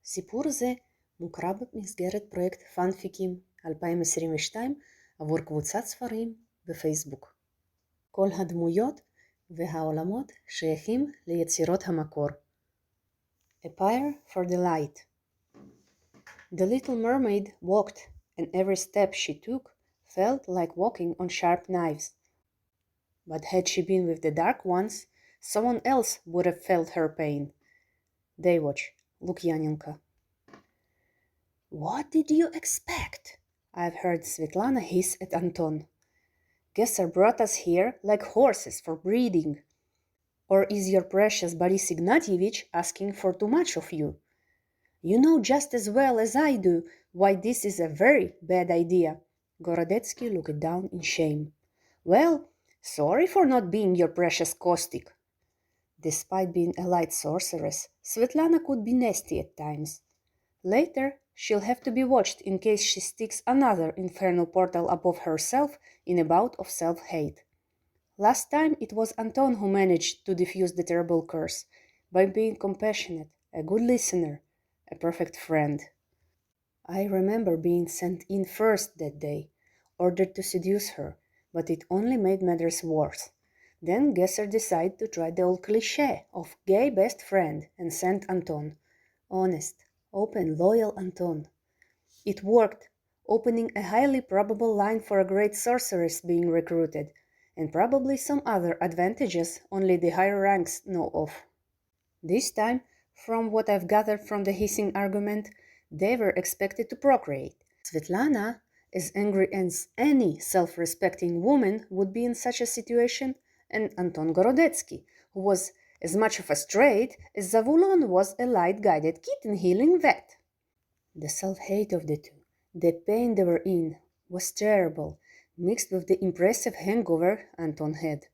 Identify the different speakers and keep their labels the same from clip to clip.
Speaker 1: סיפור זה מוקרא במסגרת פרויקט פאנפיקים 2022 עבור קבוצת ספרים בפייסבוק. כל הדמויות והעולמות שייכים ליצירות המקור. A Pyre for the Light. The little mermaid walked, and every step she took felt like walking on sharp knives. But had she been with the dark ones, someone else would have felt her pain. Daywatch, Lukyanenko. What did you expect? I've heard Svitlana hiss at Anton. Gesser brought us here like horses for breeding. Or is your precious Boris Ignatievich asking for too much of you? You know just as well as I do why this is a very bad idea. Gorodetsky looked down in shame. Well, sorry for not being your precious caustic. Despite being a light sorceress, Svetlana could be nasty at times. Later, she'll have to be watched in case she sticks another infernal portal above herself in a bout of self-hate. Last time it was Anton who managed to defuse the terrible curse by being compassionate, a good listener, a perfect friend. I remember being sent in first that day, ordered to seduce her, but it only made matters worse. Then Gesser decided to try the old cliché of gay best friend and sent Anton. Honest, open, loyal Anton. It worked, opening a highly probable line for a great sorceress being recruited, and probably some other advantages only the higher ranks know of. This time, from what I've gathered from the hissing argument, they were expected to procreate. Svetlana, as angry as any self-respecting woman would be in such a situation, and Anton Gorodetsky, who was as much of a straight as Zavulon was a light-guided kitten-healing vet. The self-hate of the two, the pain they were in, was terrible, mixed with the impressive hangover Anton had.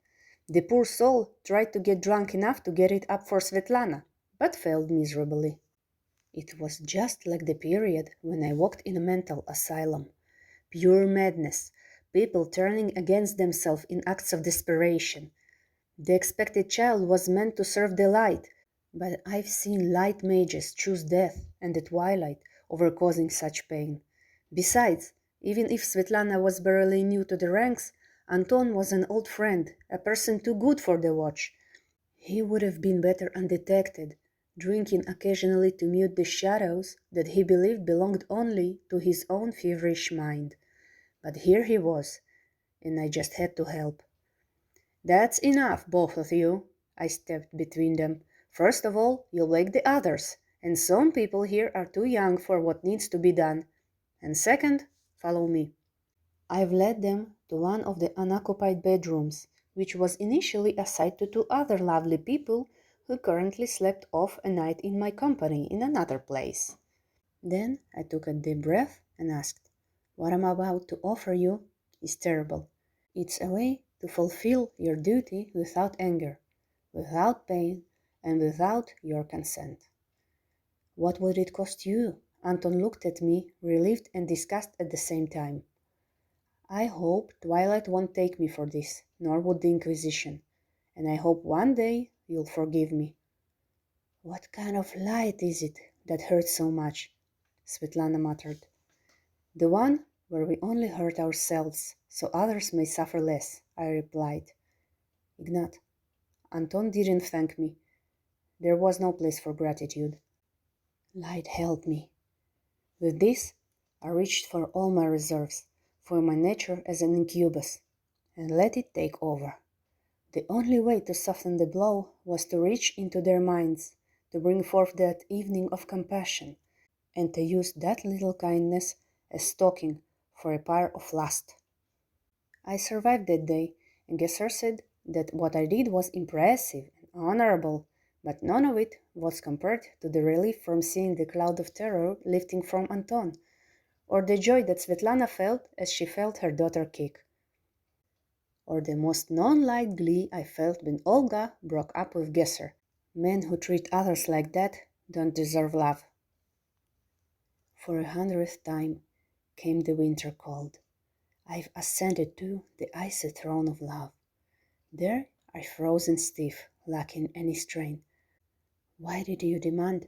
Speaker 1: The poor soul tried to get drunk enough to get it up for Svetlana, but failed miserably. It was just like the period when I walked in a mental asylum. Pure madness, people turning against themselves in acts of desperation. The expected child was meant to serve the light, but I've seen light mages choose death and the twilight over causing such pain. Besides, even if Svetlana was barely new to the ranks, Anton was an old friend, a person too good for the watch. He would have been better undetected, drinking occasionally to mute the shadows that he believed belonged only to his own feverish mind. But here he was, and I just had to help. That's enough, both of you, I stepped between them. First of all, you'll wake the others, and some people here are too young for what needs to be done. And second, follow me. I've led them to one of the unoccupied bedrooms, which was initially assigned to two other lovely people who currently slept off a night in my company in another place. Then I took a deep breath and asked, what I'm about to offer you is terrible. It's a way to fulfill your duty without anger, without pain, and without your consent. What would it cost you? Anton looked at me, relieved and disgusted at the same time. I hope Twilight won't take me for this, nor would the Inquisition, and I hope one day you'll forgive me. What kind of light is it that hurts so much? Svetlana muttered. The one where we only hurt ourselves, so others may suffer less, I replied. Ignat, Anton didn't thank me. There was no place for gratitude. Light helped me. With this, I reached for all my reserves, for my nature as an incubus, and let it take over. The only way to soften the blow was to reach into their minds, to bring forth that evening of compassion, and to use that little kindness as stocking for a pyre of lust. I survived that day, and Gesser said that what I did was impressive and honorable, but none of it was compared to the relief from seeing the cloud of terror lifting from Anton, or the joy that Svetlana felt as she felt her daughter kick, or the most non-light glee I felt when Olga broke up with Gesser. Men who treat others like that don't deserve love. For 100th time came the winter cold. I've ascended to the icy throne of love. There I frozen stiff, lacking any strain. Why did you demand?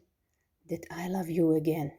Speaker 1: that I love you again.